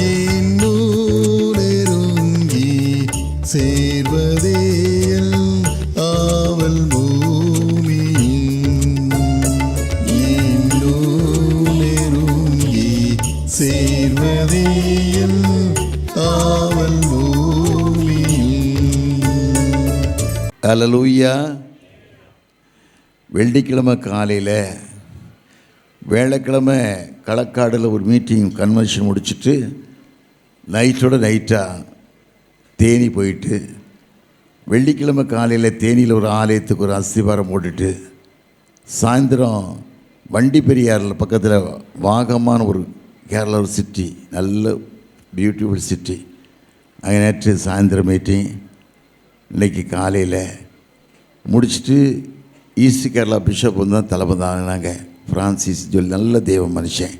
இன்னும் நெருங்கி சேர்வதேயல் ஆவல் பூமியின் இன்னும் நெருங்கி சேர்வதேயல் ஆவல் பூமியின். அல்லேலூயா. வெள்ளிக்கிழமை காலையில் வேலைக்கிழமை களக்காடில் ஒரு மீட்டிங் கன்வென்ஷன் முடிச்சுட்டு நைட்டாக தேனி போயிட்டு வெள்ளிக்கிழமை காலையில் தேனியில் ஒரு ஆலயத்துக்கு ஒரு அஸ்திவாரம் போட்டுட்டு சாயந்தரம் வண்டி பெரியாரில் பக்கத்தில் வாகமான ஒரு கேரளா ஒரு சிட்டி, நல்ல பியூட்டிஃபுல் சிட்டி. அங்கே நேற்று சாயந்தரம் மீட்டிங், இன்றைக்கி காலையில் முடிச்சுட்டு ஈஸ்ட் கேரளா பிஷப் வந்து தான் தலைமை தாங்கினாங்க. ஃப்ரான்சிஸ் சொல்லி நல்ல தெய்வ மனுஷன்,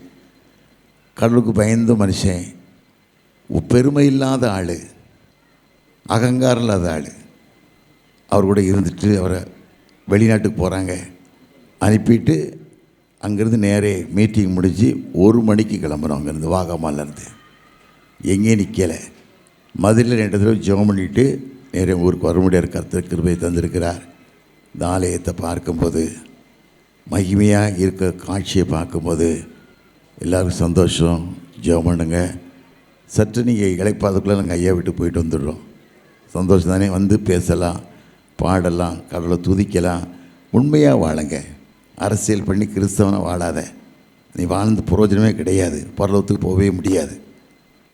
கடவுளுக்கு பயந்த மனுஷன், பெருமை இல்லாத ஆள், அகங்காரம் இல்லாத ஆள். அவர் கூட இருந்துட்டு அவரை வெளிநாட்டுக்கு போகிறாங்க. அனுப்பிட்டு அங்கேருந்து நேரே மீட்டிங் முடிஞ்சு 1 மணிக்கு கிளம்புறோம். அங்கேருந்து வாகமாலேருந்து எங்கேயும் நிற்கலை. மதுரையில் 2 தடவை ஜெபம் பண்ணிவிட்டு நேரே ஊருக்கு வர முடியாத கர்த்தர் கிருபை தந்திருக்கிறார். இந்த ஆலயத்தை பார்க்கும்போது, மகிமையாக இருக்க காட்சியை பார்க்கும்போது எல்லோருக்கும் சந்தோஷம். ஜெபம் பண்ணுங்க. சற்று நீங்கள் இளைப்பாதுக்குள்ளே நாங்கள் ஐயா விட்டு போயிட்டு வந்துடுறோம். சந்தோஷம் தானே? வந்து பேசலாம், பாடலாம், கடவுளை துதிக்கலாம். உண்மையாக வாழுங்க. அரசியல் பண்ணி கிறிஸ்தவனை வாழாத. நீ வாழ்ந்த பிரயோஜனமே கிடையாது. பரலோகத்துக்கு போகவே முடியாது.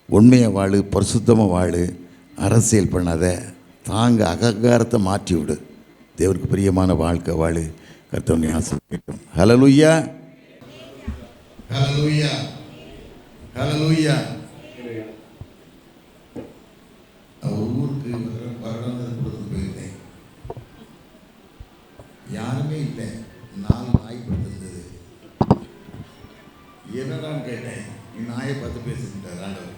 உண்மையாக வாழு, பரிசுத்தமாக வாழு, அரசியல் பண்ணாத. தாங்க அகங்காரத்தை மாற்றி விடு. தேவருக்கு பிரியமான வாழ்க்கை வாழு. கர்த்தருடைய ஆசீர்வாதம். ஹல்லேலூயா, ஹல்லேலூயா, ஹல்லேலூயா. ஊருக்கு வருடம் போயிருந்தேன். யாருமே இல்லை. 4 நாய் படுத்திருந்தது. என்னடான்னு கேட்டேன். நீ நாயை பார்த்து பேசிக்கிட்டார் ஆண்டவர்.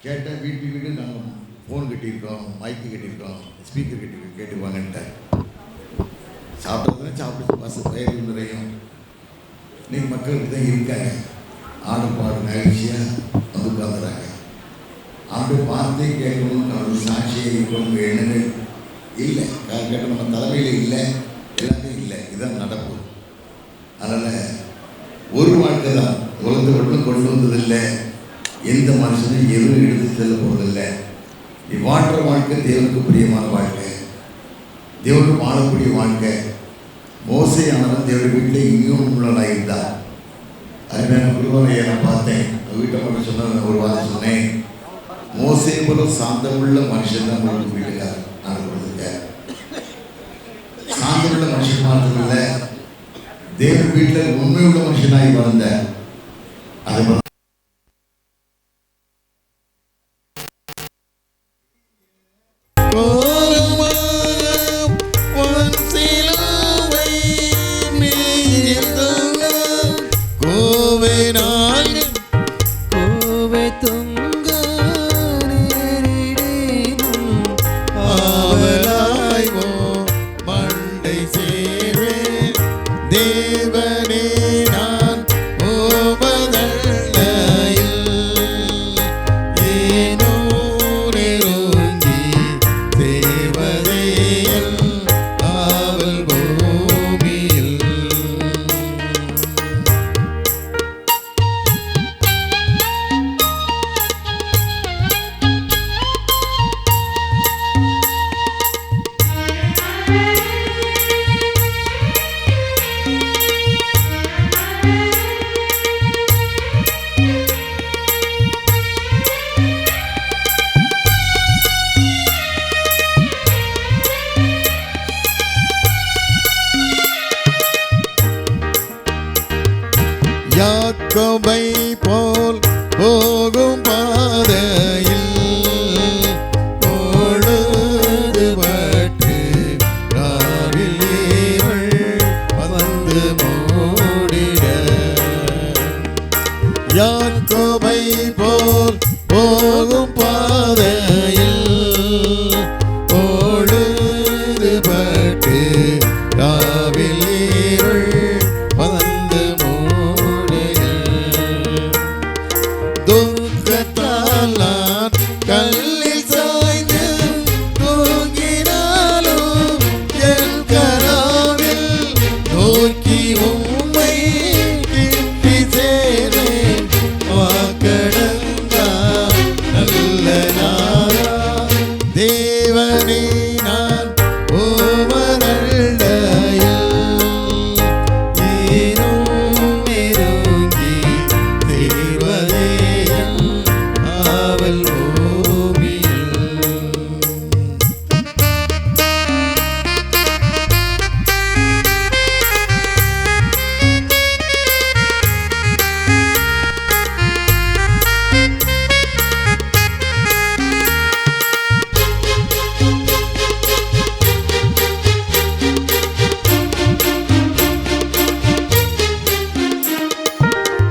கேட்டேன். வீட்டுக்கு நாங்கள் ஃபோன் கட்டியிருக்கோம், மைக்கு கட்டியிருக்கோம், ஸ்பீக்கர் கட்டியிருக்கோம், கேட்டுவாங்கன்ட்டேன். சாப்பிட்றதுனா சாப்பிட்டு பஸ் பயிர் நிறையும். இன்னைக்கு மக்களுக்கு தான் இருக்காங்க. ஆடு பாடு நகைச்சியாக வந்து உட்காந்துறாங்க. ஆண்டு வார்த்தை கேட்கணும், அவர்கள் சாட்சியை இருக்கணும், எண்ணங்கள் இல்லை. கேட்ட நம்ம தலைமையில் இல்லை, எல்லாமே இல்லை. இதுதான் நடப்பு. அதனால் ஒரு வாழ்க்கை தான் உலகத்தை மட்டும் கொண்டு வந்ததில்லை. எந்த மனுஷனும் எதுவும் எடுத்து செல்ல போவதில்லை. நீ வாழ்கிற வாழ்க்கை தேவனுக்கு பிரியமான வாழ்க்கை, தேவனுக்கு வாழக்கூடிய வாழ்க்கை. மோசேயானவன் தேவனுடைய வீட்டில் இங்கேயும் உள்ளவனாக இருந்தார். அருமையான குருவனையை நான் பார்த்தேன். வீட்டை மட்டும் சொன்ன ஒரு வாரம் சொன்னேன். மோசே போல சாந்தமுள்ள மனுஷன் தான் உங்களுக்கு வீட்டுக்கார் நான் கொடுத்துருக்கேன். சாந்தமுள்ள மனுஷன் மாத்திரமில்லை, தேவன் வீட்டில் உண்மையுள்ள மனுஷனாகி வாழ்ந்த. அது தேவனே நான்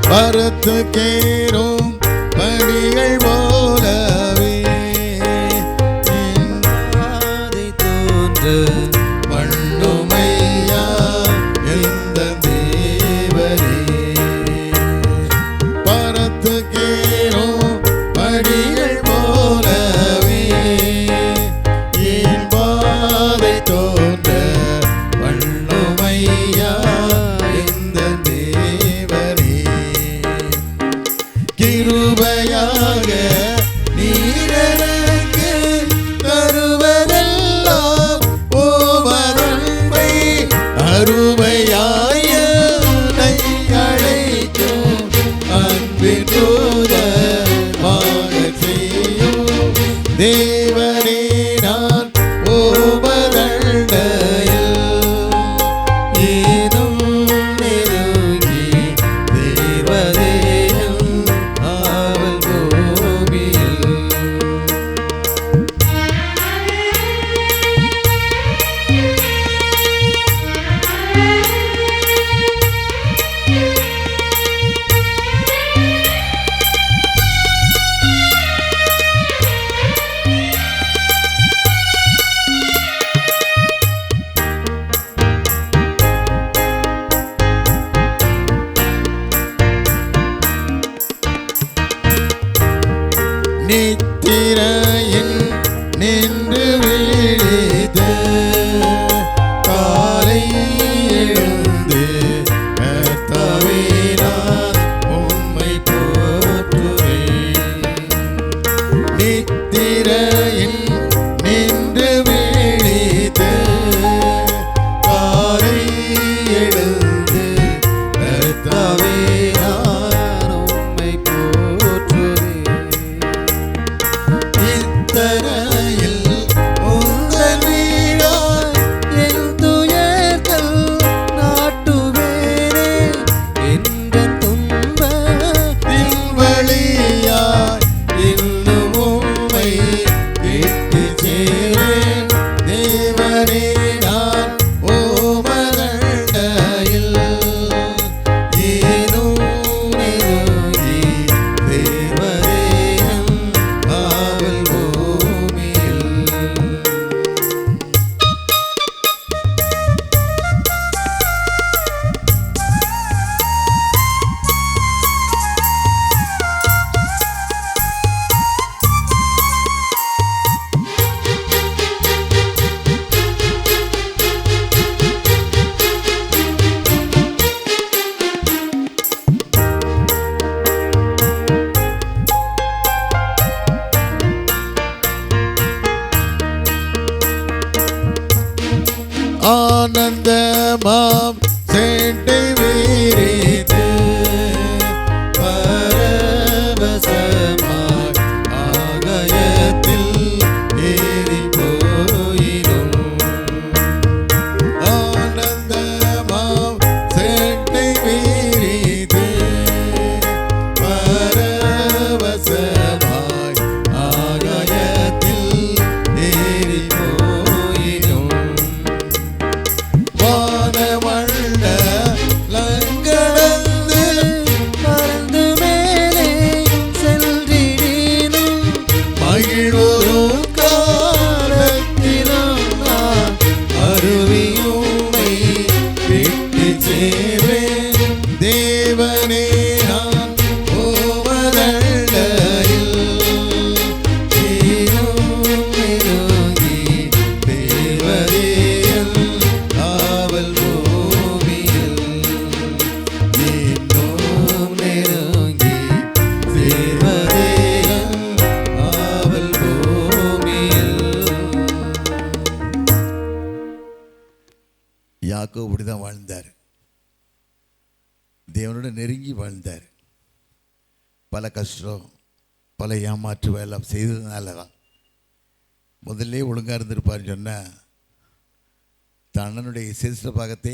பரத்துக்கேறும் படிகள் போலவே என் பாதை தோன்ற மண்ணுமையா எந்த தேவரே பரத்துக்கேறும் படிகள் போலவே என் பாதை தோன்ற மண்ணுமையா எந்த தேவரே கிருபையாக நீரஎனக்கு தருவதெல்லாம் ஓமரன்பை அருமையாய என்னை அழைக்கும் அன்பின் தூதமாகச் செய்யும் தேவனே நான் ஓமரண்டையில் ஏதும் நெருங்கி தேவதேயம் ஆவல் பூமியில் நித்திரையில் நின்று விழித்து காலை எழுந்து கர்த்தாவே நான் உம்மை போற்றுவேன் நித்திரையில் நின்று விழித்து காலை எழுந்து கர்த்தாவே நான் உம்மை போற்றுவேன். இத்தரையில் உங்கள் வீடாய் என் துயர்கள் நாட்டுவேனே என்ற துன்பத்தின் வழியாய் இன்னும் உம்மை கேட்டுச் சேரேன் தேவனே நான் ஓமரண்டையில் ஏனும் நெருங்கி தேவதேயம் ஆவல் பூமியில் ஆனந்தமாம் செண்டை வீரித்து பரவசமாய் ஆகாயத்தில் ஏறி போயிடும் ஆனந்தமாம் செண்டை வீரித்து பரவசமாய் ஆகாயத்தில் ஏறி போயிடும் வானமண்ட லங்கடந்து பறந்து மேலே சென்றிடினும் மகிழ்வரும் காலத்திலும் நான் அருவியும்மை விட்டு சேரேன் தேவனே நான் ஓமரண்டையில் ஏனும் நெருங்கி தேவதேயம் ஆவல் பூமியில் இன்னும் நெருங்கி தேவதேயம் ஆவல் பூமியில் யாக்கோபு இப்படிதான் வாழ்ந்தார் தேவனோட நெருங்கி வாழ்ந்தார் பல கஷ்டம் பல ஏமாற்று வேலை செய்ததுனால தான் முதல்ல ஒழுங்காக இருந்திருப்பார்னு சொன்னால் தன்னனுடைய சிசிர பாகத்தை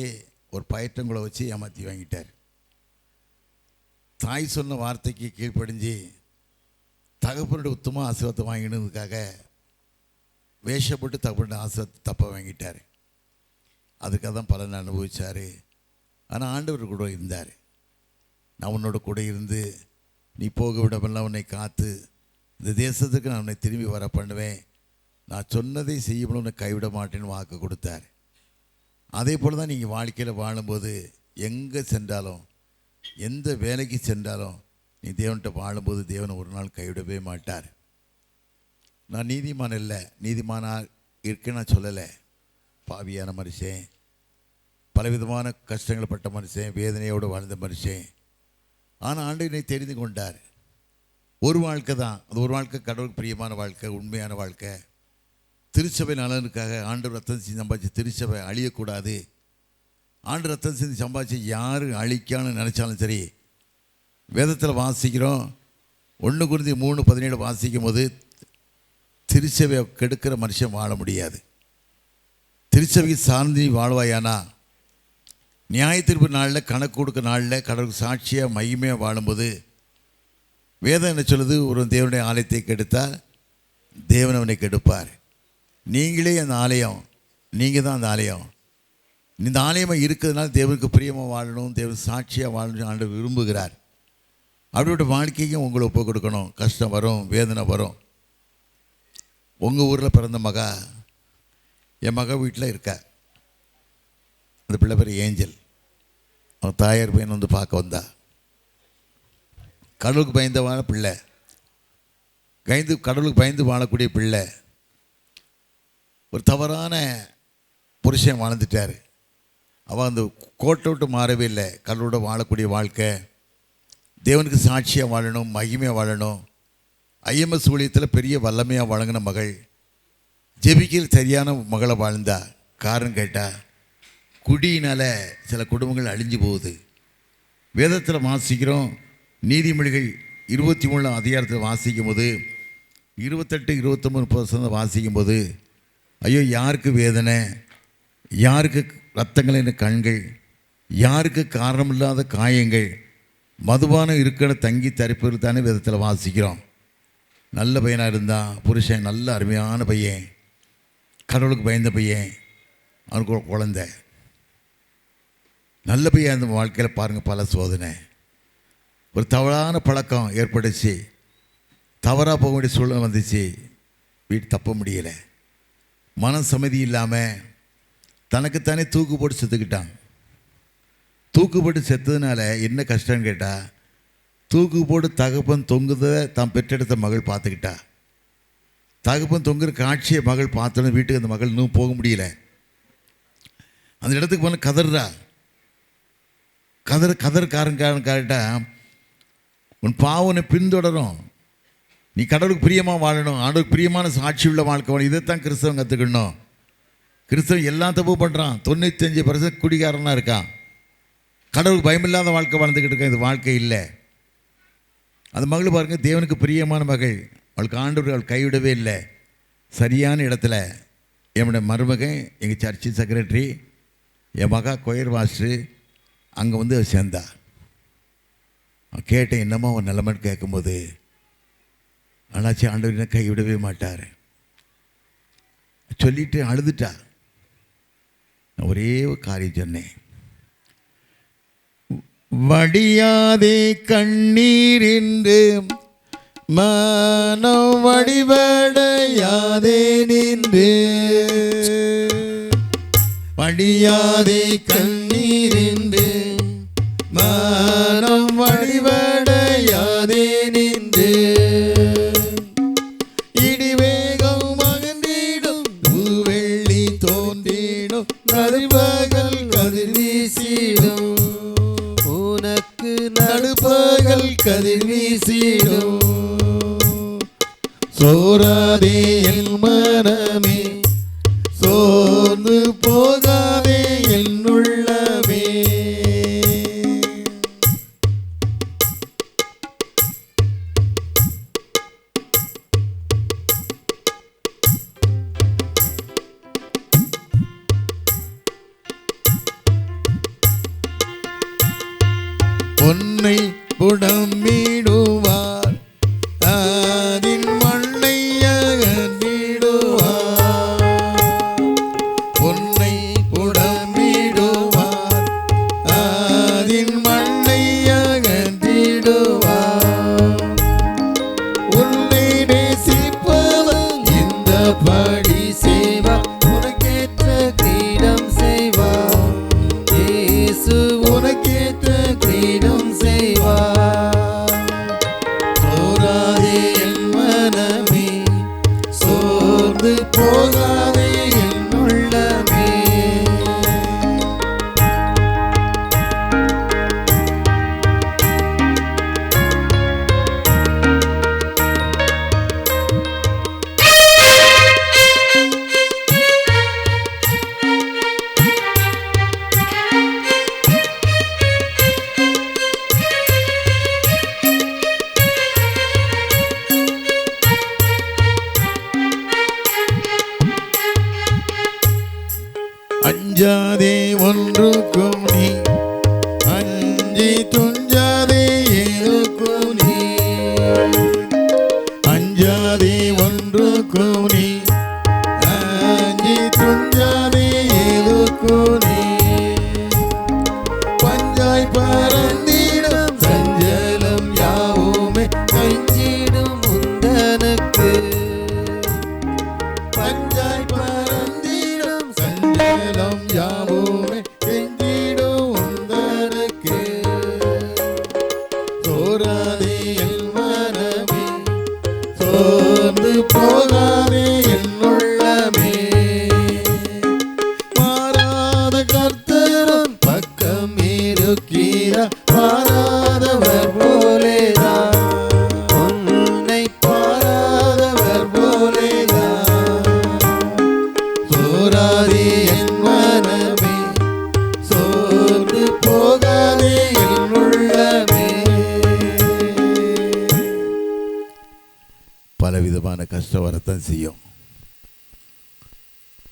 ஒரு பயற்றங்குளை வச்சு ஏமாற்றி வாங்கிட்டார் தாய் சொன்ன வார்த்தைக்கு கீழ்ப்படிஞ்சு தகப்பனுடைய உத்தம ஆசீர்வாதத்தை வாங்கினதுக்காக வேஷப்பட்டு தகப்பனுடைய ஆசீர்வாதத்தை தப்ப வாங்கிட்டார் அதுக்காக தான் பலன் அனுபவிச்சார் ஆனால் ஆண்டவர் கூட இருந்தார் நான் உன்னோட கூட இருந்து நீ போக விடமெல்லாம் உன்னை காத்து இந்த தேசத்துக்கு நான் உன்னை திரும்பி வர பண்ணுவேன், நான் சொன்னதை செய்யணும், உன்னை கைவிட மாட்டேன்னு வாக்கு கொடுத்தார். அதே போல் தான் நீங்கள் வாழ்க்கையில் வாழும்போது எங்கே சென்றாலும் எந்த வேலைக்கு சென்றாலும் நீ தேவன்கிட்ட வாழும்போது தேவனை ஒரு நாள் கைவிடவே மாட்டார். நான் நீதிமான் இல்லை, நீதிமானாக இருக்கேன்னு நான் சொல்லலை. பாவியான மனுஷன், பலவிதமான கஷ்டங்கள் பட்ட மனுஷன், வேதனையோடு வாழ்ந்த மனுஷன். ஆனால் ஆண்டவர் என்னை தெரிந்து கொண்டார். ஒரு வாழ்க்கை தான், அது ஒரு வாழ்க்கை கடவுளுக்கு பிரியமான வாழ்க்கை, உண்மையான வாழ்க்கை. திருச்சபை நலனுக்காக ஆண்டவர் ரத்தம் செஞ்சு சம்பாதிச்சு திருச்சபை அழியக்கூடாது. ஆண்டு ரத்தம் செஞ்சு சம்பாதிச்சு யார் அழிக்கான்னு நினச்சாலும் சரி, வேதத்தில் வாசிக்கிறோம். 1 Corinthians 3:17 வாசிக்கும் போது திருச்சபையை கெடுக்கிற மனுஷன் வாழ முடியாது. திருச்சபைக்கு சார்ந்து வாழ்வாயானா நியாயத்தீர்ப்பு நாளில், கணக்கு கொடுக்க நாளில் கடவுளுக்கு சாட்சியாக மகிமையாக வாழும்போது வேதம் என்ன சொல்லுது? ஒரு தேவனுடைய ஆலயத்தை கெடுத்தால் தேவன் அவனை கெடுப்பார். நீங்களே அந்த ஆலயம், நீங்கள் தான் அந்த ஆலயம். இந்த ஆலயமாக இருக்கிறதுனால தேவனுக்கு பிரியமாக வாழணும், தேவன் சாட்சியாக வாழணும் ஆண்டவர் விரும்புகிறார். அப்படிப்பட்ட வாழ்க்கைக்கும் உங்களை ஒப்பு கொடுக்கணும். கஷ்டம் வரும், வேதனை வரும். உங்கள் ஊரில் பிறந்த மகா என் மக வீட்டில் இருக்கா. அந்த பிள்ளை பேர் ஏஞ்சல். அவன் தாயார் பையன் வந்து பார்க்க வந்தா. கடவுளுக்கு பயந்தவான பிள்ளை, கடவுளுக்கு பயந்து வாழக்கூடிய பிள்ளை. ஒரு தவறான புருஷன் வாழ்ந்துட்டார். அவள் அந்த கோட்டை விட்டு மாறவே இல்லை. கடவுளோட வாழக்கூடிய வாழ்க்கை, தேவனுக்கு சாட்சியாக வாழணும், மகிமையாக வாழணும். ஐஎம்எஸ் ஊழியத்தில் பெரிய வல்லமையாக வழங்கின மகள், ஜெபிக்கிற சரியான மகளை வாழ்ந்தா. காரணம் கேட்டால் குடியினால் சில குடும்பங்கள் அழிஞ்சு போகுது. வேதத்தில் வாசிக்கிறோம், நீதிமொழிகள் 23 அதிகாரத்தில் வாசிக்கும் போது 28, 29, 30 வாசிக்கும் போது, ஐயோ யாருக்கு வேதனை, யாருக்கு இரத்தங்களின் கண்கள், யாருக்கு காரணமில்லாத காயங்கள், மதுபானம் இருக்கிற தங்கி தரிப்பது தானே வேதத்தில் வாசிக்கிறோம். நல்ல பையனாக இருந்தான் புருஷன், நல்ல அருமையான பையன், கடவுளுக்கு பயந்த பையன், அவனுக்கு ஒரு குழந்தை. நல்ல பையன் அந்த வாழ்க்கையில் பாருங்கள் பல சோதனை. ஒரு தவறான பழக்கம் ஏற்பட்டுச்சு, தவறாக போக வேண்டிய சூழ்நிலை வந்துச்சு, வீட்டு தப்ப முடியலை. மன சமதி இல்லாமல் தனக்குத்தானே தூக்கு போட்டு செத்துக்கிட்டான். தூக்கு போட்டு செத்ததுனால என்ன கஷ்டம்னு கேட்டால், தூக்கு போட்டு தகப்பன் தொங்குதை தான் பெற்றெடுத்த மகள் பார்த்துக்கிட்டா. தகப்பன் தொங்குற காட்சியை மகள் பார்த்தோன்னு வீட்டுக்கு அந்த மகள் இன்னும் போக முடியல. அந்த இடத்துக்கு போன கதறா. கதற்காரன் கேட்டால், உன் பாவனை பின்தொடரும், நீ கடவுளுக்கு பிரியமாக வாழணும், ஆண்டவருக்கு பிரியமான சாட்சி உள்ள வாழ்க்கை வாழணும். இதைத்தான் கிறிஸ்தவன் கற்றுக்கணும். கிறிஸ்தவன் எல்லாம் தப்பு பண்ணுறான், 95% குடிகாரனாக இருக்கான், கடவுளுக்கு பயமில்லாத வாழ்க்கை வாழ்ந்துக்கிட்டு இருக்கான். இது வாழ்க்கை இல்லை. அந்த மகள் பாருங்கள், தேவனுக்கு பிரியமான மகள், அவளுக்கு ஆண்டவர் அவள் கைவிடவே இல்லை. சரியான இடத்துல என்னுடைய மருமகன், எங்கள் சர்ச்சு செக்ரட்டரி, என் மகா கொயர் மாஸ்டரு அங்கே வந்து சேர்ந்தா. கேட்டேன், என்னமோ அவன் நிலைமைன்னு கேட்கும்போது, ஆனாச்சு ஆண்டவர் என்ன கைவிடவே மாட்டார் சொல்லிட்டு அழுதுட்டா. நான் ஒரே ஒரு காரியம் சொன்னேன், வடியாதே கண்ணீர் என்று மனம் வடிவடையாதே நின்று, வடியாதே கண்ணீர் என்று மனம் வடிவடையாதே நின்று, இடிவேகம் அகன்றிடும் வெள்ளி தோன்றிடும் நடுப்பகல் கதிர் வீசிடும், உனக்கு நடுப்பகல் கதிர் வீசிடும், சோராதே என் மனமே, சோர்ந்து போகாதே என் உள்ளமே. பொன்னை புடமிடுவார், அதின் மண்ணை அகன்றிடுவார். பொன்னை புடமிடுவார், அதின் மண்ணை அகன்றிடுவார். ஒன்றுக்கும் நீ அஞ்சி துஞ்சாதே எதுக்கும் நீ அஞ்சாதே ஒன்றுக்கும் நீ அஞ்சி துஞ்சாதே எதுக்கும் நீ பஞ்சாய் பறந்திடும் சஞ்சலம் யாவுமே கைஞ்சிடும் உந்தனுக்கு பஞ்சாய் பறந்திடும் சஞ்சலம் யாவுமே செஞ்சிடும் உந்தனுக்கு சோராதே என் மனமே சோர்ந்து போகாதே என் உள்ளமே மாறாத கர்த்தரும் பக்கம் இருக்கிறா மாறாதவர் போலேதான் உன்னை பாராதவர் போலேதான் சோராதே என் மனமே சோர்ந்து போகாதே என் உள்ளமே. பலவிதமான கஷ்டம் வரத்தான் செய்யும்,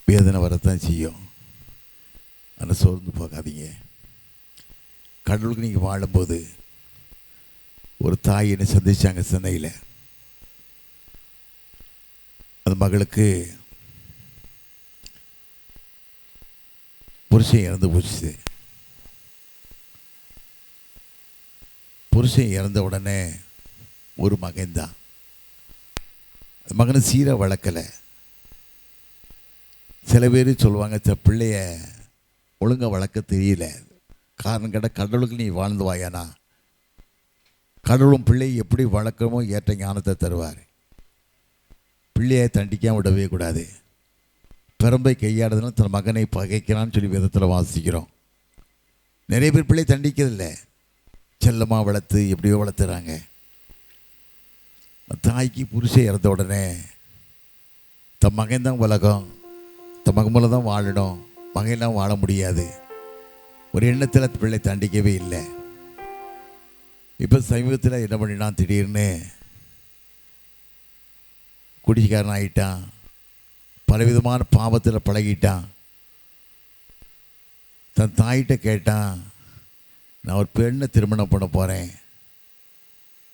வேதனை வரத்தான் செய்யும். ஆனால் சோர்ந்து போகாதீங்க. கடவுளுக்கு நீங்கள் வாழும்போது ஒரு தாய் என்னை சந்திச்சாங்க சென்னையில். அந்த மகளுக்கு புருஷன் இறந்து போச்சு. புருஷன் இறந்த உடனே ஒரு மகன்தான். அந்த மகனை சீராக வளர்க்கலை. சில பேர் சொல்லுவாங்க பிள்ளைய ஒழுங்காக வளர்க்க தெரியல. காரணம் கேட்டால் கடவுளுக்கு நீ வாழ்ந்து வாயானா கடவுளும் பிள்ளையை எப்படி வளர்க்கணுமோ ஏற்ற ஞானத்தை தருவார். பிள்ளையை தண்டிக்காம விடவே கூடாது. பெரம்பை கையாடுதுன்னா தன் மகனை பகைக்கிறான்னு சொல்லி விதத்தில் வாசிக்கிறோம். நிறைய பேர் பிள்ளை தண்டிக்கிறதில்ல, செல்லமாக வளர்த்து எப்படியோ வளர்த்துறாங்க. தாய்க்கு புருஷன் இறந்த உடனே தன் மகன் தான் உலகம், தன் மகன் மூலம் தான் வாழணும், மகன்லாம் வாழ முடியாது ஒரு எண்ணத்தில் பிள்ளை தண்டிக்கவே இல்லை. இப்போ சமீபத்தில் என்ன பண்ணினான், திடீர்னு குடிகாரன் ஆகிட்டான், பலவிதமான பாவத்தில் பழகிட்டான். தன் தாயிட்ட கேட்டான், நான் ஒரு பெண்ணை திருமணம் பண்ண போகிறேன்,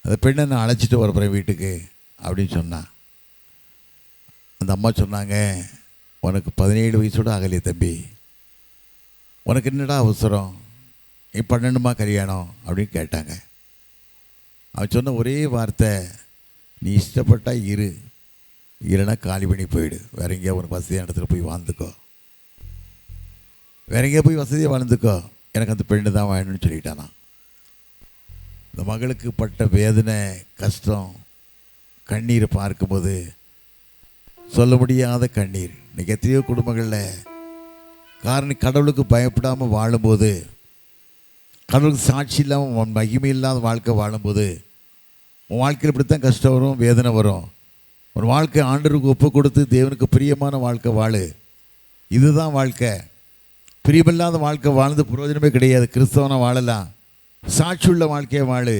அந்த பெண்ணை நான் அழைச்சிட்டு வரப்போகிறேன் வீட்டுக்கு அப்படின்னு சொன்னான். அந்த அம்மா சொன்னாங்க, உனக்கு 17 வயசோட ஆகலையே தம்பி, உனக்கு என்னடா அவசரம், நீ பண்ணணுமா கல்யாணம் அப்படின்னு கேட்டாங்க. அவன் சொன்ன ஒரே வார்த்தை, நீ இஷ்டப்பட்டா இரு, இல்லைன்னா காலி பண்ணி போயிடு, வேற எங்கேயா உனக்கு வசதியான இடத்துல போய் வாழ்ந்துக்கோ, வேற எங்கேயா போய் வசதியாக வாழ்ந்துக்கோ, எனக்கு அந்த பெண்ணு தான் வேணும்னு சொல்லிட்டானா. இந்த மகளுக்கு பட்ட வேதனை, கஷ்டம், கண்ணீரை பார்க்கும்போது சொல்ல முடியாத கண்ணீர். இன்றைக்கி எத்தனையோ குடும்பங்களில் காரணம் கடவுளுக்கு பயப்படாமல் வாழும்போது, கடவுளுக்கு சாட்சி இல்லாமல் மகிமை இல்லாத வாழ்க்கை வாழும்போது உன் வாழ்க்கையில் இப்படித்தான் கஷ்டம் வரும், வேதனை வரும். ஒரு வாழ்க்கை ஆண்டவருக்கு ஒப்பு கொடுத்து தேவனுக்கு பிரியமான வாழ்க்கை வாழு. இதுதான் வாழ்க்கை. பிரியமில்லாத வாழ்க்கை வாழ்ந்து பிரயோஜனமே கிடையாது. கிறிஸ்தவனை வாழலாம், சாட்சி உள்ள வாழ்க்கையை வாழு.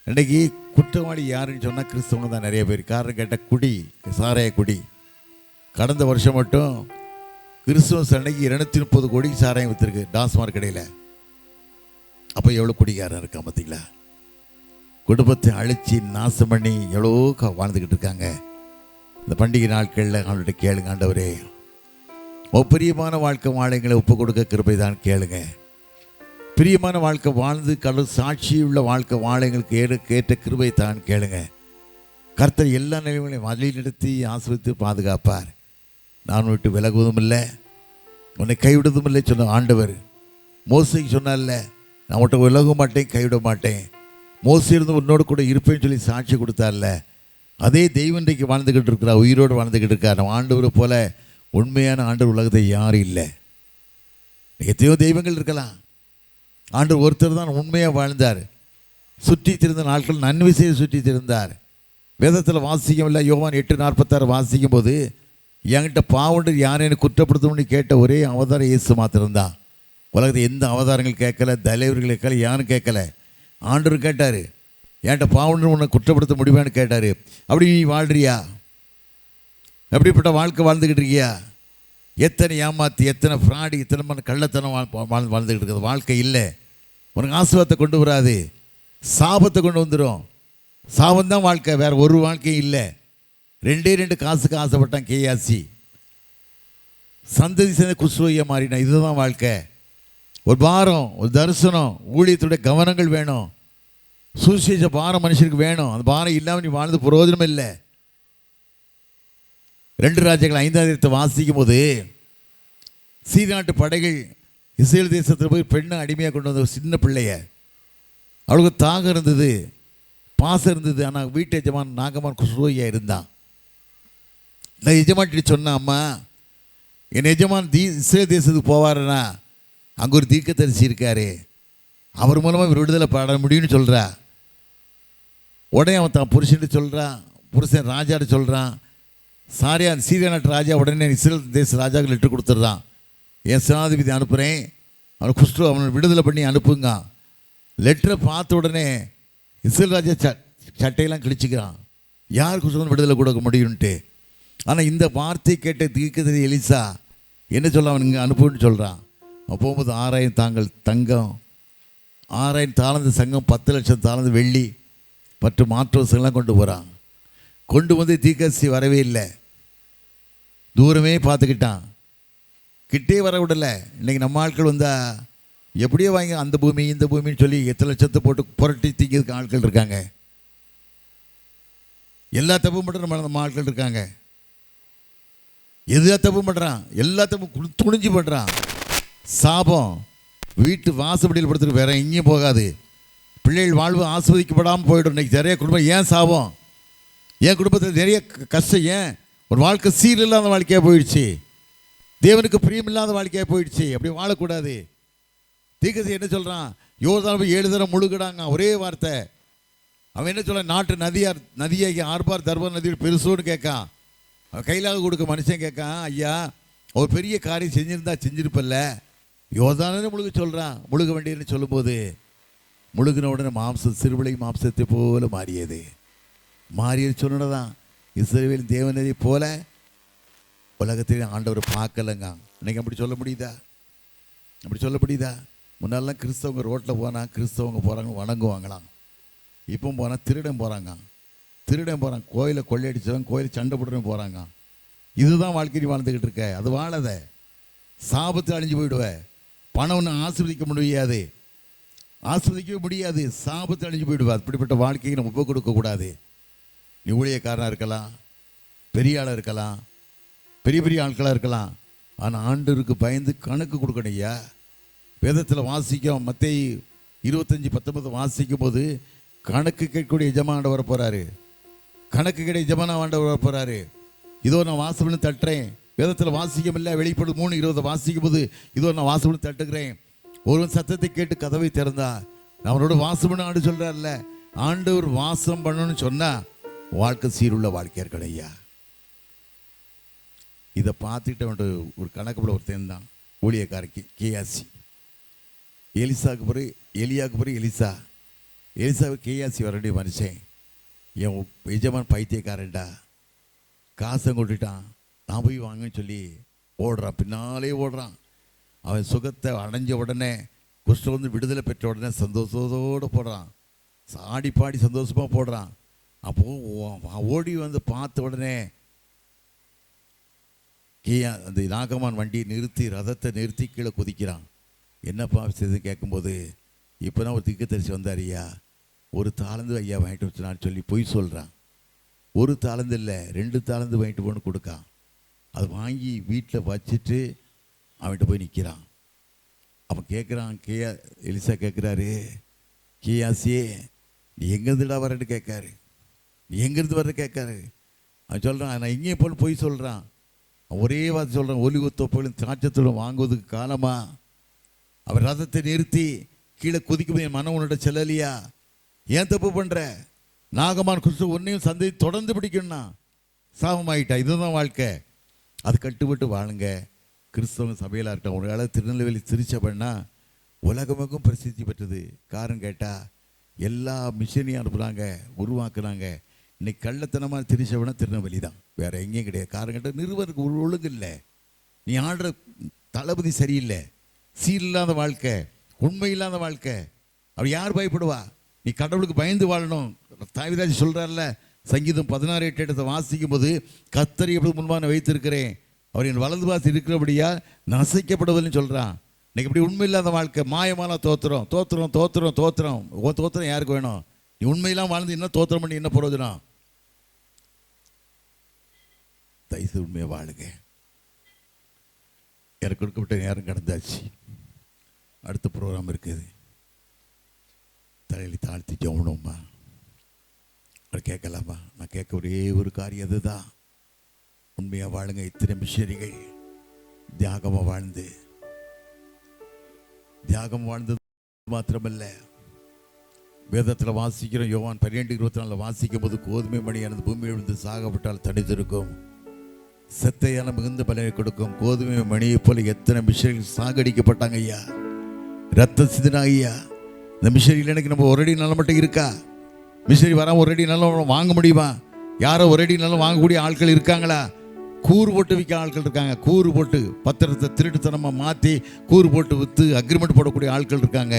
இன்றைக்கி குற்றவாளி யாருன்னு சொன்னால் கிறிஸ்தவங்க தான் நிறைய பேர். காரணம் கேட்டால் குடி, சாராய குடி. கடந்த வருஷம் மட்டும் கிறிஸ்துவ அன்னைக்கு 230 கோடி சாராயம் விற்றுருக்கு டாஸ்மார்க் கடையில். அப்போ எவ்வளோ குடிகாரன் இருக்கான் பார்த்தீங்களா? குடும்பத்தை அழித்து நாசம் பண்ணி எவ்வளோ வாழ்ந்துக்கிட்டு இருக்காங்க. இந்த பண்டிகை நாட்களில் அவங்கள்ட்ட கேளுங்க, ஆண்டவரே பிரியமான வாழ்க்கை வாழைங்களை ஒப்பு கொடுக்க கிருபை தான் கேளுங்க. பிரியமான வாழ்க்கை வாழ்ந்து கடவுள் சாட்சி உள்ள வாழ்க்கை வாழைங்களுக்கு ஏற்ற கிருபை தான் கேளுங்க. கர்த்தர் எல்லா நிலைமைகளையும் வழி நடத்தி ஆசிரித்து பாதுகாப்பார். நான் விட்டு விலகுவதும் இல்லை, உன்னை கைவிடுவதும் இல்லை சொன்ன ஆண்டவர். மோசைக்கு சொன்னார்ல, நான் உன்கிட்ட விலக மாட்டேன், கைவிட மாட்டேன், மோசை இருந்து உன்னோடு கூட இருப்பேன்னு சொல்லி சாட்சி கொடுத்தார்ல. அதே தெய்வம் இன்றைக்கு வாழ்ந்துக்கிட்டு இருக்கிறார், உயிரோடு வாழ்ந்துக்கிட்டு இருக்கார். நம்ம ஆண்டவரை போல உண்மையான ஆண்டவர் உலகத்தை யாரும் இல்லை. எத்தனையோ தெய்வங்கள் இருக்கலாம், ஆண்டவர் ஒருத்தர் தான் உண்மையாக வாழ்ந்தார். சுற்றி திரிந்த நாட்கள் நன்மை செய்து சுற்றி திரிந்தார். வேதத்தில் வாசிக்கும் இல்லை, யோவான் 8:46 வாசிக்கும் போது, என்கிட்ட பாவண்டு யாரையும் குற்றப்படுத்தணும்னு கேட்ட ஒரே அவதாரம் இயேசு மாத்திரம்தான். உலகத்தில் எந்த அவதாரங்கள் கேட்கல, தலைவர்கள் கேட்கல, யாரும் கேட்கல. ஆண்டவர் கேட்டார், என்கிட்ட பாவண்டு உன்னை குற்றப்படுத்த முடியுமான்னு கேட்டார். அப்படி நீ வாழ்றியா? எப்படிப்பட்ட வாழ்க்கை வாழ்ந்துக்கிட்டு இருக்கியா? எத்தனை ஏமாற்றி, எத்தனை ஃப்ராடி, எத்தனை கள்ளத்தனம் வாழ்ந்துக்கிட்டு இருக்குது. வாழ்க்கை இல்லை. உனக்கு ஆசீர்வாதத்தை கொண்டு வராது, சாபத்தை கொண்டு வந்துடும். சாபந்தான் வாழ்க்கை, வேறு ஒரு வாழ்க்கையும் இல்லை. 2 காசுக்கு ஆசைப்பட்டான் கேயாசி, சந்ததி சேர்ந்த குஸ்ரோயை மாறினான். இதுதான் வாழ்க்கை. ஒரு பாரம், ஒரு தரிசனம், ஊழியத்துடைய கவனங்கள் வேணும். சுவிசேஷ பாரம் மனுஷனுக்கு வேணும். அந்த பாரம் இல்லாமல் நீ வாழ்ந்து பிரயோஜனம் இல்லை. 2 ராஜாக்கள் 5 வாசிக்கும் போது சீரிய நாட்டு படைகள் இஸ்ரேல் தேசத்தில் போய் பெண்ணை அடிமையாக கொண்டு வந்த ஒரு சின்ன பிள்ளைய, அவளுக்கு தாகம் இருந்தது, பாசம் இருந்தது. ஆனால் வீட்டு எஜமான் நாகமான் குஸ்ரோயா இருந்தான். நான் எஜமான்ட்டு சொன்னேன், அம்மா என் எஜமான் இஸ்ரேல் தேசத்துக்கு போவாருன்னா அங்கே ஒரு தீர்க்கதரிசி இருக்காரு, அவர் மூலமாக விடுதலை பாட முடியும்னு சொல்கிறா. உடனே அவன் தான் புருஷன்ட்டு சொல்கிறான், புருஷன் ராஜாட்டு சொல்கிறான். சீரிய நாட்டு ராஜா உடனே இஸ்ரேல் தேச ராஜாவுக்கு லெட்டர் கொடுத்துட்றான். என் சேனாதிபதி அனுப்புகிறேன், அவனை குஷ்டு அவனை விடுதலை பண்ணி அனுப்புங்க. லெட்டரை பார்த்த உடனே இஸ்ரேல் ராஜா சட்டையெல்லாம் கிழிச்சிக்கிறான், யார் குஷ்டு விடுதலை கொடுக்க முடியும்ன்ட்டு. ஆனால் இந்த வார்த்தை கேட்ட தீர்க்கதரிசி எலிசா என்ன சொல்ல, அவன் இங்கே அனுப்புன்னு சொல்கிறான். அவன் போகும்போது 6000 தங்கம், 6000 தாளந்து சங்கம், 10 லட்சம் தாளந்து வெள்ளி, மற்ற மாற்று வசங்கள்லாம் கொண்டு போகிறான். கொண்டு வந்து தீர்க்கதரிசி வரவே இல்லை, தூரமே பார்த்துக்கிட்டான், கிட்டே வர விடலை. இன்றைக்கி நம்ம ஆட்கள் வந்தால் எப்படியோ வாங்கி அந்த பூமி இந்த பூமின்னு சொல்லி எத்தனை லட்சத்தை போட்டு புரட்டி தீங்கிறதுக்கு ஆட்கள் இருக்காங்க. எல்லா தப்பும் பண்ணுற நம்ம ஆட்கள் இருக்காங்க. எதுதான் தப்பு பண்ணுறான், எல்லா தப்பும் துணிஞ்சு பண்ணுறான். சாபம் வீட்டு வாசப்படியில் படுத்துட்டு வேற எங்கேயும் போகாது. பிள்ளைகள் வாழ்வு ஆஸ்வதிக்கப்படாமல் போயிடும். இன்றைக்கி நிறைய குடும்பம் ஏன் சாபம், என் குடும்பத்தில் நிறைய கஷ்டம், ஏன் ஒரு வாழ்க்கை சீர் இல்லாத வாழ்க்கையாக போயிடுச்சு, தேவனுக்கு பிரியம் இல்லாத வாழ்க்கையாக போயிடுச்சு. அப்படி வாழக்கூடாது. தீர்க்கதரிசி என்ன சொல்கிறான், யோர்தானை 7 தடவை முழுகிடாங்க, ஒரே வார்த்தை. அவன் என்ன சொல்கிறான், நாட்டு நதியாகி ஆர்பார் தர்பார் நதியில் பெருசோன்னு கேட்கான். அவன் கையிலாக கொடுக்க மனுஷன் கேட்கான், ஐயா ஒரு பெரிய காரியம் செஞ்சுருந்தா செஞ்சுருப்பல்ல, யோர்தானே முழுக சொல்கிறான். முழுக வேண்டியதுன்னு சொல்லும்போது முழுகின உடனே மாம்சம் சிறுவிளை மாம்சத்தை போல மாறியது. மாறியது சொன்னதான் இஸ்ரவேல் தேவனதை போல உலகத்திலே ஆண்டவர் பார்க்கலங்க. இன்னைக்கு அப்படி சொல்ல முடியுதா, அப்படி சொல்ல முடியுதா? முன்னாலாம் கிறிஸ்தவங்க ரோட்டில் போனால் கிறிஸ்தவங்க போகிறாங்க வணங்குவாங்களாம். இப்போ போனால் திருடன் போகிறான், கோயிலை கொள்ளையடிச்சவன் கோயிலை சண்டை போட்டுறவன் போகிறாங்க. இதுதான் வாழ்க்கை வாழ்ந்துக்கிட்டு இருக்க. அது வாழத, சாபத்தை அழிஞ்சு போயிடுவ. பணம் ஒன்று ஆஸ்வதிக்கவே முடியாது, சாபத்தை அழிஞ்சு போயிடுவா. அப்படிப்பட்ட வாழ்க்கைக்கு நம்ம ஒப்பு கொடுக்கக்கூடாது. நீ ஊழியக்காரனாக இருக்கலாம், பெரிய ஆளாக இருக்கலாம், பெரிய ஆட்களாக இருக்கலாம். ஆனால் ஆண்டவருக்கு பயந்து கணக்கு கொடுக்கணும். ஐயா வேதத்தில் வாசிக்கும், மத்தேயு 25:19 வாசிக்கும் போது கணக்கு கேட்கக்கூடிய எஜமான் வர போகிறாரு, கணக்கு கேட்க எஜமான ஆண்டவர் வர போகிறாரு. இதோ நான் வாசல்னு தட்டுறேன். வேதத்தில் வாசிக்கம் இல்லை, வெளிப்படும் 3:20 வாசிக்கும் போது இதோ நான் வாசல்னு தட்டுகிறேன். ஒருவன் சத்தத்தை கேட்டு கதவை திறந்தா நான் அவனோட வாசம்னு ஆண்டு சொல்கிறார்ல. ஆண்டவர் வாசம் பண்ணணும்னு சொன்னால் வாழ்க்கை சீருள்ள வாழ்க்கையாக இருக்கணும். ஐயா இதை பார்த்துட்டு அவன்ட்டு ஒரு கணக்கு போல ஒருத்தன் தான் ஊழியக்காரக்கு கேயாசி. எலியாவுக்கு பிறகு எலிசாவுக்கு கேயாசி வரக்கூடிய மனுஷன். என் எஜமான் பைத்தியக்காரன்டா, காசை கொண்டுட்டான், நான் போய் வாங்கன்னு சொல்லி ஓடுறான், பின்னாலே ஓடுறான். அவன் சுகத்தை அடைஞ்ச உடனே, குஷ்டம் வந்து விடுதலை பெற்ற உடனே சந்தோஷத்தோடு போடுறான், ஆடி பாடி சந்தோஷமாக போடுறான். அப்போது ஓடி வந்து பார்த்த உடனே அந்த நாகமான் வண்டியை நிறுத்தி, ரதத்தை நிறுத்தி கீழே குதிக்கிறான். என்னப்பா செய்து கேட்கும்போது, இப்போ தான் ஒரு தீர்க்கதரிசி வந்தார் ஐயா, ஒரு தாளந்து ஐயா வாங்கிட்டு வச்சுனான்னு சொல்லி பொய் சொல்கிறான். ஒரு தாளந்து இல்லை, 2 தாளந்து வாங்கிட்டு போன்னு கொடுக்கான். அதை வாங்கி வீட்டில் வச்சுட்டு அவன்கிட்ட போய் நிற்கிறான். அப்போ கேட்குறான், எலிசா கேட்குறாரு, கேயாசியே நீ எங்கேருந்துடா வரேன்னு கேட்காரு, நீ எங்கேருந்து வர்ற கேட்காரு. அவன் சொல்கிறான், நான் எங்கேயும் போல் போய் சொல்கிறான். ஒரே வார்த்தை சொல்கிறான், ஒலிவத்தோப்புகளும் திராட்சத்தோடும் வாங்குவதுக்கு காலமா? அவர் ரதத்தை நிறுத்தி கீழே குதிக்கும் என் மனம் உன்னோட செல்லலையா? ஏன் தப்பு பண்ணுற? நாகமான் குஷ்டு ஒன்றையும் சந்தை தொடர்ந்து பிடிக்கணும்னா சாபமாயிட்டா. இதுதான் வாழ்க்கை. அது கட்டுப்பட்டு வாழுங்க. கிறிஸ்தவ சபையிலாக இருக்கட்டும், ஒரு காலம் திருநெல்வேலி திருச்சபைன்னா உலகமுக்கும் பிரசித்தி பெற்றது. காரணம் கேட்டால் எல்லா மிஷினையும் அனுப்புகிறாங்க, உருவாக்குனாங்க. இன்னைக்கு கள்ளத்தனமான திருச்சபைனா திருநெல்வேலி தான், வேறு எங்கேயும் கிடையாது. காரணம் கேட்டால் நிறுவனருக்கு ஒரு ஒழுங்கு இல்லை. நீ ஆடுற தளபதி சரியில்லை, சீர் இல்லாத வாழ்க்கை, உண்மை இல்லாத வாழ்க்கை. அப்படி யார் பயப்படுவா? நீ கடவுளுக்கு பயந்து வாழணும். தாவீது சொல்கிறார்ல, சங்கீதம் 16:8 வாசிக்கும் போது, கர்த்தரை எப்பொழுது முன்பாக வைத்திருக்கிறேன், அவர் என் வலது பாசி இருக்கிறபடியா நசைக்கப்படுவதுன்னு சொல்கிறான். இன்னைக்கு இப்படி உண்மை இல்லாத வாழ்க்கை, மாயமான தோத்திரம் தோத்திரம் தோத்திரம் தோத்திரம். தோத்திரம் யாருக்கு வேணும்? நீ உண்மையெல்லாம் வாழ்ந்து என்ன தோத்திரம் பண்ணி என்ன பிரயோஜனம்? தயவுசெய்து உண்மையை வாழுங்க. எனக்கு கொடுக்கப்பட்ட நேரம் கடந்தாச்சு. அடுத்த ப்ரோக்ராம் இருக்குது. தலையில் தாழ்த்தி ஜெபணும்மா. அதை கேட்கலாமா? நான் கேட்க ஒரே ஒரு காரியம் அதுதான். உண்மையாக வாழுங்க. இத்தனை மிஷனரிகள் தியாகமாக வாழ்ந்தது மாத்திரமல்ல, வேதத்தில் வாசிக்கிறோம். யோவான் 12:24 வாசிக்கும் போது, கோதுமை மணியானது பூமியில் விழுந்து சாகப்பட்டால் தனித்திருக்கும், செத்தையான மிகுந்த பலனை கொடுக்கும். கோதுமை மணியை போல எத்தனை மிஷனரிகள் சாகடிக்கப்பட்டாங்க ஐயா, ரத்த சிதனாங்க ஐயா. இந்த மிஷனரியில் எனக்கு நம்ம ஒரு அடி நல்ல மட்டும் இருக்கா? மிஷனரி வராமல் ஒரு அடி நல்ல வாங்க முடியுமா? யாரோ ஒரு அடி நல்ல வாங்கக்கூடிய ஆட்கள் இருக்காங்களா? கூறு போட்டு விற்க ஆட்கள் இருக்காங்க. கூறு போட்டு பத்திரத்தை திருட்டுத்தனமாக மாற்றி கூறு போட்டு விற்று அக்ரிமெண்ட் போடக்கூடிய ஆட்கள் இருக்காங்க.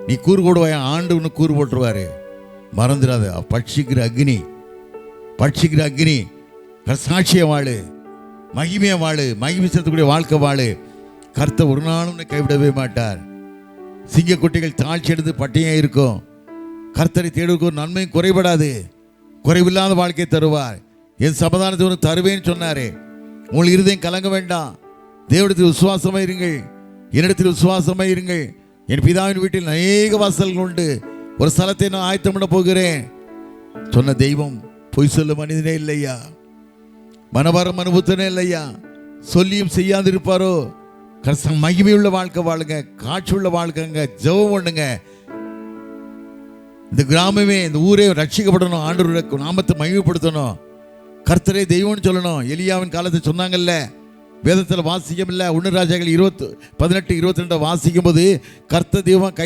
நீ கூறு போடுவாயா? ஆண்டு ஒன்று கூறு போட்டுருவாரு. மறந்துடாத. பட்சிக்கிற அக்னி சாட்சியை வாழு, மகிமையை வாழு, மகிமை செலுத்தக்கூடிய வாழ்க்கை வாழு. கர்த்தர் ஒரு நாளும் கைவிடவே மாட்டார். சிங்க குட்டிகள் தாழ்ச்சி எடுத்து பட்டியாக இருக்கும். கர்த்தரை தேடுவதற்கு நன்மையும் குறைபடாது. குறைவில்லாத வாழ்க்கையை தருவார். என் சமாதானத்தை உனக்கு தருவேன்னு சொன்னாரே. உங்களுக்கு இருதயம் கலங்க வேண்டாம். தேவனிடத்தில் விசுவாசமாக இருங்கள், என்னிடத்தில் விசுவாசமாக இருங்கள். என் பிதாவின் வீட்டில் அநேக வாசல்கள் உண்டு, ஒரு ஸ்தலத்தை நான் ஆயத்தம் பண்ண போகிறேன் சொன்ன தெய்வம் பொய் சொல்ல மனிதனே இல்லையா, மனபாரம் அனுபவத்தனே இல்லையா. சொல்லியும் செய்யாது இருப்பாரோ? மகிமையுள்ள வாழ்க்கை வாழுங்க, காட்சி உள்ள வாழ்க்கைங்க, ஜெபம் பண்ணுங்க. இந்த கிராமமே, இந்த ஊரே ரட்சிக்கப்படணும், ஆண்டவருடைய நாமத்தை மகிமைப்படுத்தணும், கர்த்தரே தெய்வம்னு சொல்லணும். எலியாவின் காலத்தை சொன்னாங்கல்ல, வேதத்தில் வாசிக்கம் இல்லை. 1 ராஜாக்கள் 18-22 வாசிக்கும் போது, கர்த்தர் தெய்வம்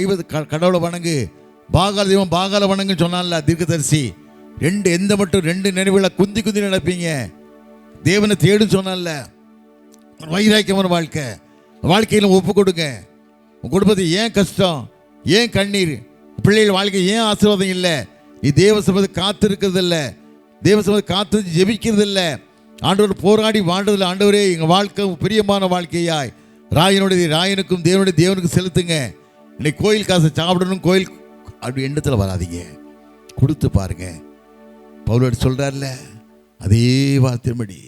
கடவுளை வணங்கு, பாகால தெய்வம் பாகால வணங்குன்னு சொன்னான்ல தீர்க்கதரிசி. எந்த மட்டும் 2 நினைவுகளை குந்தி நடப்பீங்க. தேவனை தேடும் சொன்னான்ல. வைராக்கியமான வாழ்க்கையில் ஒப்பு கொடுங்க. உங்க குடும்பத்தை ஏன் கஷ்டம், ஏன் கண்ணீர், பிள்ளைகள் வாழ்க்கை ஏன் ஆசீர்வாதம் இல்லை? நீ தேவ சமூகத்தை காத்து இருக்கிறது இல்லை, தேவ சமூகத்தை காத்து ஜெபிக்கிறது இல்லை, ஆண்டவர் போராடி வாழ்றதில்லை. ஆண்டவரே, எங்கள் வாழ்க்கை பிரியமான வாழ்க்கையாய் ராயனுக்கும் தேவனுக்கும் செலுத்துங்க. இன்னைக்கு கோயில் காசை சாப்பிடணும், கோயில் அப்படி எண்ணத்தில் வராதிங்க, கொடுத்து பாருங்க. பவுல் சொல்றாருல, அதே வார்த்தைப்படி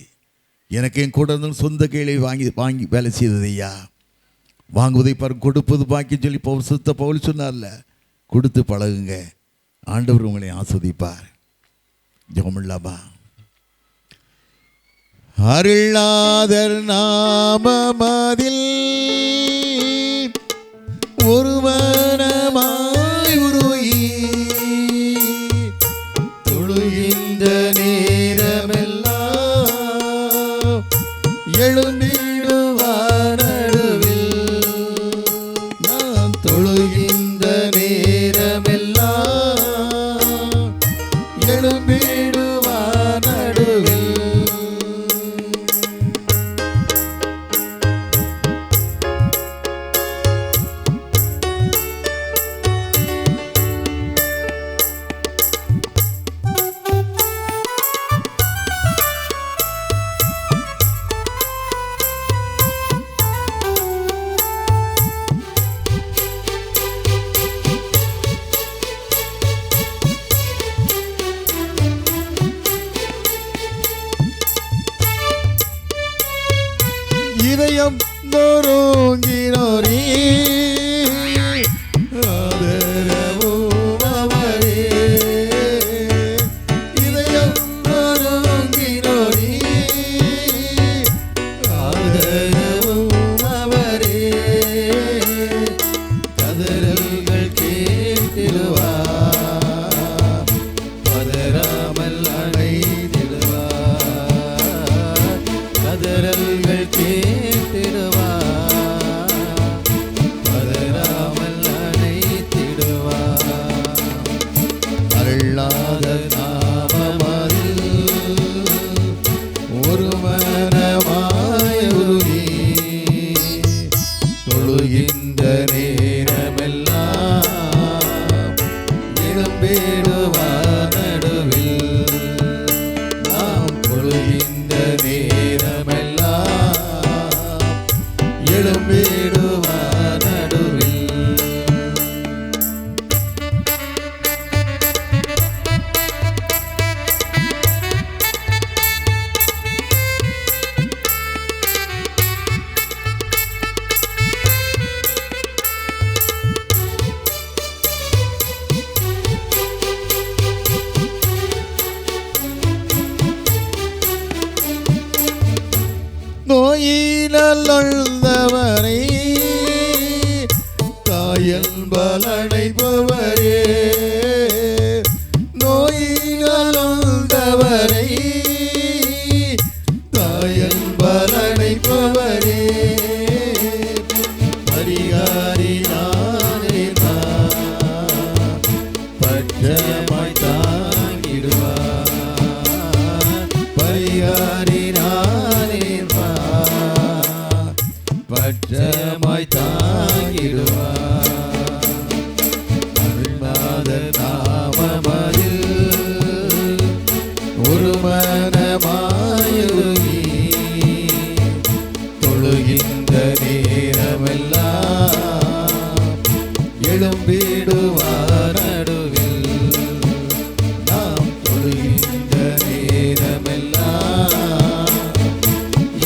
எனக்கு என் கூட இருந்தாலும் சொந்த கையிலே வாங்கி வேலை செய்தது ஐயா. வாங்குவதை பாருங்க, கொடுப்பது பாக்கி சொல்லி பவுல் சொன்னார்ல. கொடுத்து பழகுங்க, ஆண்டவர் உங்களை ஆஸ்வதிப்பார். ஜெபமில்லாமா? அருளாதர் நாமமதில் ஒரு மனமாய் உருகி தொழுகின்ற நேரமெல்லாம் எழுந்திடுவார் நடுவில். நான் தொழுகின்ற நேரமெல்லாம் எழும்பிடுவார் நடுவில். தொழுகின்ற நேரமெல்லாம் எழும்பிடுவார் நடுவில். நாம் தொழுகின்ற நேரமெல்லாம் எழும்பிடுவார் நடுவில். நோயினல்லவரை தாயன்பல் அழைப்பவரே, நோயினல்லவரை தாயன்பல் அழைப்பவரே, பரிகாரி நானே பட்சமாய் தாங்கிடுவார். பரிகாரி நானே பட்சமாய் தாங்கிடுவார். அருள்நாத நாமமதில் ஒரு மனமாயுருகி தொழுகின்ற நேரமெல்லாம் எழும்பிடுவார் நடுவில். நாம் தொழுகின்ற நேரமெல்லாம்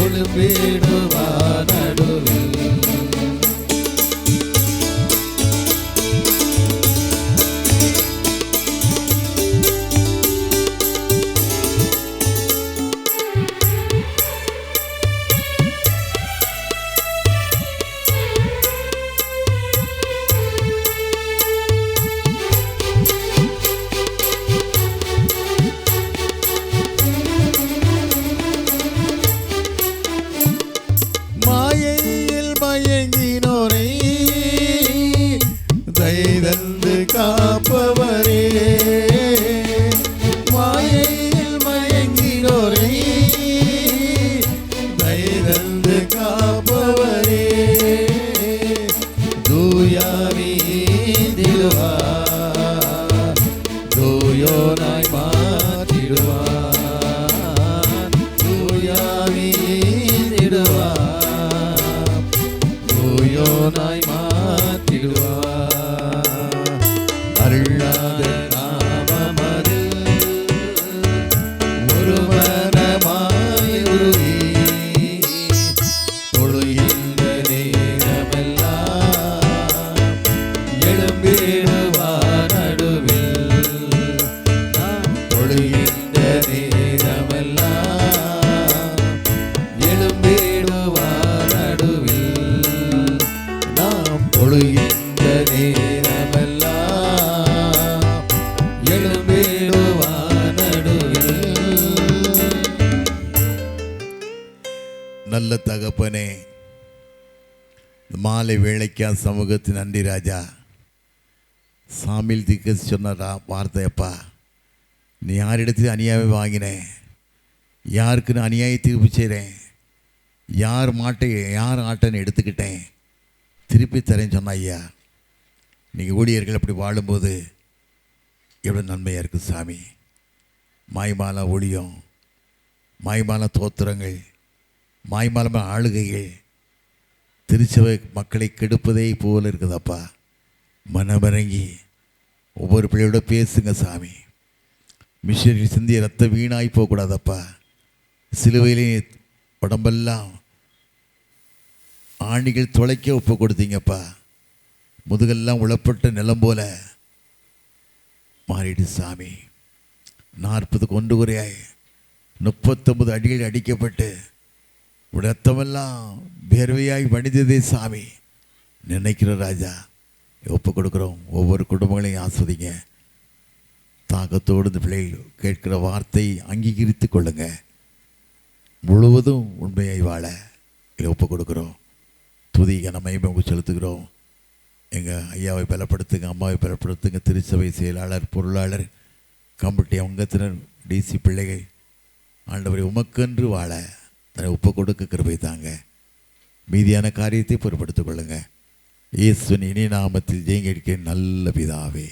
எழும்பிடுவார் நடுவில். மாயையில் மயங்கினோரை தயதந்து காப்பவரே, மாயையில் மயங்கினோரை தயதந்து காப்பவரே, தூயாவிடுவார் தூயோனாய் மாற்றிடுவார். தூயாவிடுவார் தூயோனாய் மாற்றிடுவார். அருளாத நாமமதில் ஒரு மனமாயுருகி தொழுகின்ற நேரமெல்லாம் எழும்பிடுவார் நடுவில். நாம் தொழுகின்ற நேரமெல்லாம் எழும்பிடுவார் நடுவில். நாம் தொழுகின்ற நேரமெல்லாம் எழும்பிடுவார் நடுவில். நல்ல தகப்பனே, இந்த மாலை வேளைக்கா சமூகத்தின் நன்றி ராஜா. சாமியில் திக்க சொன்ன வார்த்தையப்பா, நீ யாரிடத்தில் அநியாயம் வாங்கினேன், யாருக்கு நான் அநியாய தீர்ப்பு செய்கிறேன், யார் ஆட்டைன்னு எடுத்துக்கிட்டேன், திருப்பி தரேன்னு சொன்ன ஐயா. நீங்கள் ஊழியர்கள் அப்படி வாழும்போது எவ்வளோ நன்மையாக இருக்குது சாமி. மாய்மால ஒளியம், மாய்மால தோத்திரங்கள், மாய்மாலமான ஆளுகைகள் திருச்சபை மக்களை கெடுப்பதே போல இருக்குதப்பா. மனமிறங்கி ஒவ்வொரு பிள்ளையோட பேசுங்க சாமி. மிஷனரி சிந்திய ரத்த வீணாய் போகக்கூடாதப்பா. சிலுவையிலே உடம்பெல்லாம் ஆணிகள் துளைக்க ஒப்பு கொடுத்தீங்கப்பா. முதுகெல்லாம் உளப்பட்ட நிலம் போல மாறிடு சாமி. 40 கொண்டு குறையாய் 39 அடிகள் அடிக்கப்பட்டு ரத்தமெல்லாம் வேர்வையாய் வடிந்ததே சாமி. நினைக்கிற ராஜா, ஒப்பு கொடுக்குறோம். ஒவ்வொரு குடும்பங்களையும் ஆஸ்வதிங்க. தாக்கத்தோடு இந்த பிள்ளைகள் கேட்கிற வார்த்தை அங்கீகரித்து கொள்ளுங்க. முழுவதும் உண்மையை வாழ இதை ஒப்பு கொடுக்குறோம். துதி கனமையுமே உங்களுக்கு செலுத்துகிறோம். எங்கள் ஐயாவை பலப்படுத்துங்க, அம்மாவை பலப்படுத்துங்க. திருச்சபை செயலாளர், பொருளாளர், கமிட்டி அங்கத்தினர், டிசி பிள்ளைகள் ஆண்டவரை உமக்கென்று வாழ தன்னை ஒப்பு கொடுக்க கிருபை தாங்க. மீதியான காரியத்தை பொறுப்படுத்திக் கொள்ளுங்க. இயேசுவின் இனி நாமத்தில் ஜெயங்கெடுக்க நல்ல பிதாவே.